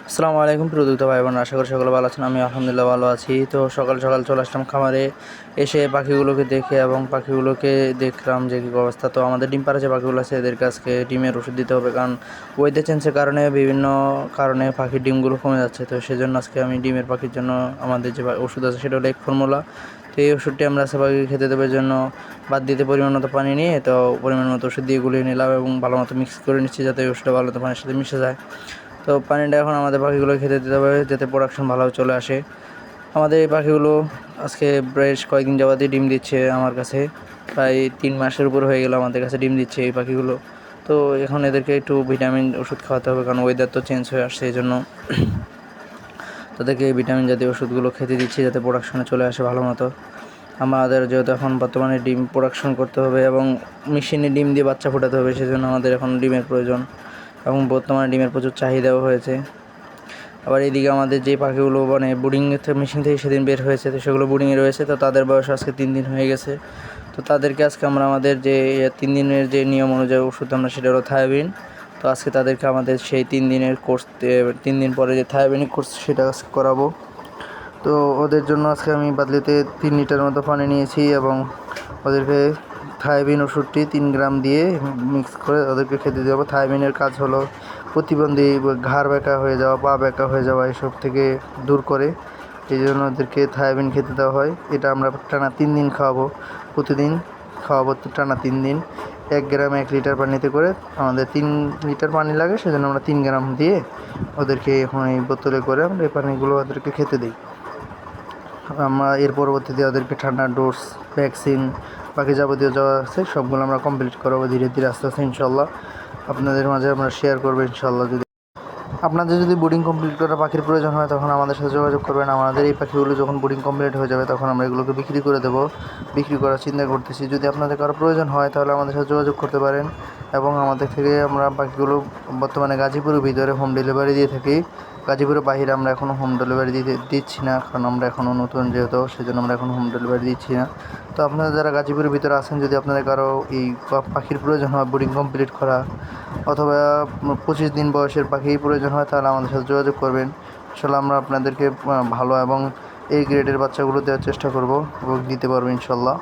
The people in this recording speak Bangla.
আসসালামু আলাইকুম প্রযুক্ত ভাই বোন, আশা করি সকলে ভালো আছেন। আমি আলহামদুলিল্লাহ ভালো আছি। তো সকাল সকাল চলে আসলাম খামারে, এসে পাখিগুলোকে দেখে এবং পাখিগুলোকে দেখলাম যে কী অবস্থা। তো আমাদের ডিম পাড়া যে পাখিগুলো আছে এদেরকে আজকে ডিমের ওষুধ দিতে হবে, কারণ ওয়েদার চেঞ্জের কারণে বিভিন্ন কারণে পাখির ডিমগুলো কমে যাচ্ছে। তো সেজন্য আজকে আমি ডিমের পাখির জন্য আমাদের যে ওষুধ আছে সেটা হলো এক ফর্মুলা। তো এই ওষুধটি আমরা আজকে পাখিকে খেতে দেওয়ার জন্য বাদ দিতে পরিমাণ মতো পানি নিয়ে তো পরিমাণ মতো ওষুধ দিয়ে গুলিয়ে নিলাম এবং ভালো মতো মিক্স করে নিচ্ছি যাতে ওষুধটা ভালো মতো পানির সাথে মিশে যায়। তো পানিটা এখন আমাদের পাখিগুলো খেতে দিতে হবে যাতে প্রোডাকশন ভালো চলে আসে। আমাদের এই পাখিগুলো আজকে বেশ কয়েকদিন যাবতই ডিম দিচ্ছে আমার কাছে, প্রায় 3 মাসের উপর হয়ে গেল আমাদের কাছে ডিম দিচ্ছে এই পাখিগুলো। তো এখন এদেরকে একটু ভিটামিন ওষুধ খাওয়াতে হবে, কারণ ওয়েদার তো চেঞ্জ হয়ে আসছে, এই জন্য তাদেরকে এই ভিটামিন জাতীয় ওষুধগুলো খেতে দিচ্ছি যাতে প্রোডাকশনে চলে আসে ভালো মতো। আমাদের যেহেতু এখন বর্তমানে ডিম প্রোডাকশন করতে হবে এবং মেশিনে ডিম দিয়ে বাচ্চা ফোটাতে হবে, সেজন্য আমাদের এখন ডিমের প্রয়োজন এবং বর্তমানে ডিমের প্রচুর চাহিদাও হয়েছে। আবার এইদিকে আমাদের যে পাখিগুলো মানে ব্রুডিং মেশিন থেকে সেদিন বের হয়েছে, তো সেগুলো ব্রুডিংয়ে রয়েছে। তো তাদের বয়স আজকে 3 দিন হয়ে গেছে। তো তাদেরকে আজকে আমরা আমাদের যে 3 দিনের যে নিয়ম অনুযায়ী ওষুধ আমরা সেটা হলো থায়োবিন। তো আজকে তাদেরকে আমাদের সেই 3 দিনের কোর্স, 3 দিন পরে যে থায়োবিনিক কোর্স সেটা আজকে করাবো। তো ওদের জন্য আজকে আমি বাদলিতে 3 লিটার মতো পানি নিয়েছি এবং ওদেরকে থায়োবিন ওষুধটি 3 গ্রাম দিয়ে মিক্স করে ওদেরকে খেতে দেবো। থায়োবিনের কাজ হলো প্রতিবন্ধী ঘাড় ব্যাকা হয়ে যাওয়া, পা ব্যাকা হয়ে যাওয়া এসব থেকে দূর করে, এই জন্য ওদেরকে থায়োবিন খেতে দেওয়া হয়। এটা আমরা টানা 3 দিন খাওয়াবো, প্রতিদিন খাওয়াবো টানা 3 দিন। 1 গ্রাম 1 লিটার পানিতে করে আমাদের 3 লিটার পানি লাগে, সেজন্য আমরা 3 গ্রাম দিয়ে ওদেরকে এখন এই বোতলে করে আমরা এই পানিগুলো ওদেরকে খেতে দিই। আমরা এর পরবর্তীতে ওদেরকে ঠান্ডা ডোজ, ভ্যাকসিন, বাকি যাবতীয় যা আছে সবগুলো আমরা কমপ্লিট করাবো ধীরে ধীরে আস্তে আস্তে ইনশাল্লাহ। আপনাদের মাঝে আমরা শেয়ার করবো ইনশাল্লাহ। আপনাদের যদি বোর্ডিং কমপ্লিট করা পাখির প্রয়োজন হয় তখন আমাদের সাথে যোগাযোগ করবেন। আমাদের এই পাখিগুলো যখন বোর্ডিং কমপ্লিট হয়ে যাবে তখন আমরা এগুলোকে বিক্রি করে দেবো, বিক্রি করার চিন্তা করতেছি। যদি আপনাদের কারো প্রয়োজন হয় তাহলে আমাদের সাথে যোগাযোগ করতে পারেন এবং আমাদের থেকে আমরা পাখিগুলো বর্তমানে গাজীপুরের ভিতরে হোম ডেলিভারি দিয়ে থাকি। গাজীপুরের বাইরে আমরা এখনও হোম ডেলিভারি দিচ্ছি না, কারণ আমরা এখনও নতুন যেহেতু, সেজন্য আমরা এখন হোম ডেলিভারি দিচ্ছি না। তো আপনারা যারা গাজীপুরের ভিতরে আছেন, যদি আপনাদের কারো এই পাখির প্রয়োজন হয় বোর্ডিং কমপ্লিট করা অথবা 25 দিন বয়সের পাখি প্রয়োজন হয় তাহলে আমাদের সাথে যোগাযোগ করবেন। ইনশাল্লাহ আমরা আপনাদেরকে ভালো এবং এই গ্রেডের বাচ্চাগুলো দেওয়ার চেষ্টা করব এবং দিতে পারবো ইনশাল্লাহ।